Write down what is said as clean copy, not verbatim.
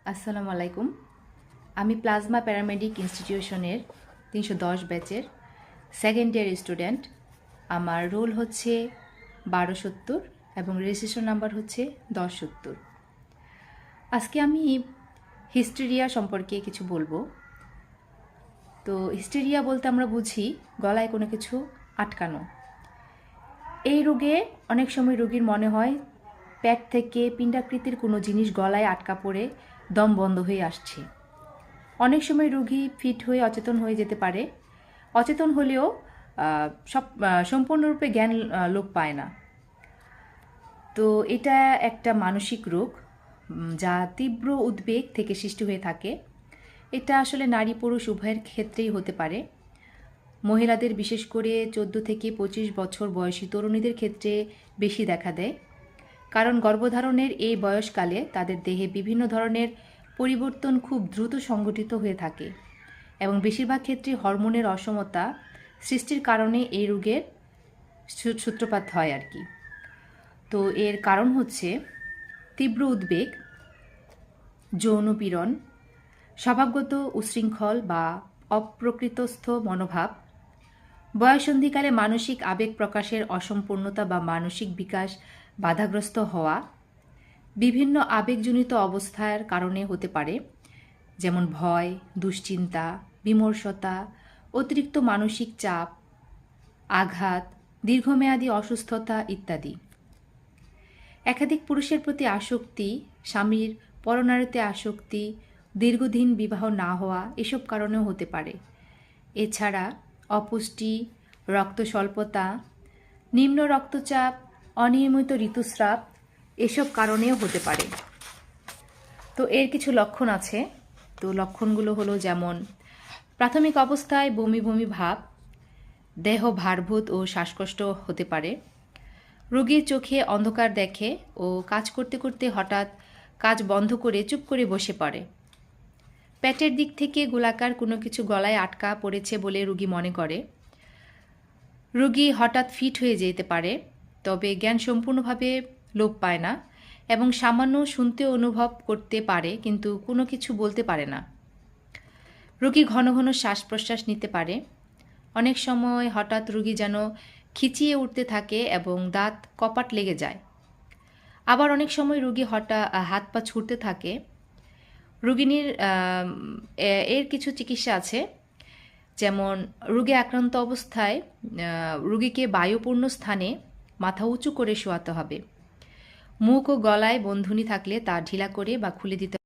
আসসালামু আলাইকুম। আমি প্লাজমা প্যারামেডিক ইনস্টিটিউশনের ৩১০ ব্যাচের সেকেন্ড ইয়ার স্টুডেন্ট। আমার রোল হচ্ছে ১২৭০ এবং রেজিস্ট্রেশন নাম্বার হচ্ছে ১০৭০। আজকে আমি হিস্টেরিয়া সম্পর্কে কিছু বলবো। তো হিস্টেরিয়া বলতে আমরা বুঝি গলায় কোনো কিছু আটকানো। এই রোগে অনেক সময় রোগীর মনে হয় পেট থেকে পিণ্ডাকৃতির কোনো জিনিস গলায় আটকা পড়ে দম বন্ধ হয়ে আসছে। অনেক সময় রোগী ফিট হয়ে অচেতন হয়ে যেতে পারে। অচেতন হলেও সম্পূর্ণরূপে জ্ঞান লোপ পায় না। তো এটা একটা মানসিক রোগ যা তীব্র উদ্বেগ থেকে সৃষ্টি হয়ে থাকে। এটা আসলে নারী পুরুষ উভয়ের ক্ষেত্রেই হতে পারে। মহিলাদের বিশেষ করে 14 থেকে 25 বছর বয়সী তরুণীদের ক্ষেত্রে বেশি দেখা দেয়, কারণ গর্ভধারণের এই বয়সকালে তাদের দেহে বিভিন্ন ধরনের পরিবর্তন খুব দ্রুত সংঘটিত হয়ে থাকে এবং বেশিরভাগ ক্ষেত্রে হরমোনের অসমতা সৃষ্টির কারণে এই রোগের সূত্রপাত হয় আর কি। তো এর কারণ হচ্ছে তীব্র উদ্বেগ, যৌন পীড়ন, স্বভাবগত উচ্ছৃঙ্খল বা অপ্রকৃতস্থ মনোভাব, বয়ঃসন্ধিকালে মানসিক আবেগ প্রকাশের অসম্পূর্ণতা বা মানসিক বিকাশ বাধাগ্রস্ত হওয়া, বিভিন্ন আবেগজনিত অবস্থার কারণে হতে পারে, যেমন ভয়, দুশ্চিন্তা, বিমর্ষতা, অতিরিক্ত মানসিক চাপ, আঘাত, দীর্ঘমেয়াদী অসুস্থতা ইত্যাদি। একাধিক পুরুষের প্রতি আসক্তি, স্বামীর পরনারীতে আসক্তি, দীর্ঘদিন বিবাহ না হওয়া এসব কারণেও হতে পারে। এছাড়া অপুষ্টি, রক্ত স্বল্পতা, নিম্ন রক্তচাপ, অনিয়মিত ঋতুস্রাব এসব কারণেও হতে পারে। তো এর কিছু লক্ষণ আছে। তো লক্ষণগুলো হলো যেমন প্রাথমিক অবস্থায় বমি বমি ভাব, দেহ ভারভূত ও শ্বাসকষ্ট হতে পারে, রোগীর চোখে অন্ধকার দেখে ও কাজ করতে করতে হঠাৎ কাজ বন্ধ করে চুপ করে বসে পড়ে, পেটের দিক থেকে গোলাকার কোনো কিছু গলায় আটকা পড়েছে বলে রোগী মনে করে, রোগী হঠাৎ ফিট হয়ে যেতে পারে, তবে জ্ঞান সম্পূর্ণভাবে লোপ পায় না এবং সামান্য শুনতে অনুভব করতে পারে কিন্তু কোনো কিছু বলতে পারে না। রোগী ঘন ঘন শ্বাস প্রশ্বাস নিতে পারে। অনেক সময় হঠাৎ রোগী যেন খিচিয়ে উঠতে থাকে এবং দাঁত কপাট লেগে যায়। আবার অনেক সময় রোগী হঠাৎ হাত পা ছুটতে থাকে। রোগিনীর এর কিছু চিকিৎসা আছে, যেমন রোগে আক্রান্ত অবস্থায় রোগীকে বায়ুপূর্ণ স্থানে মাথা উঁচু করে শোয়াতে হবে। মুখ ও গলায় বন্ধনী থাকলে তা ঢিলা করে বা খুলে দিতে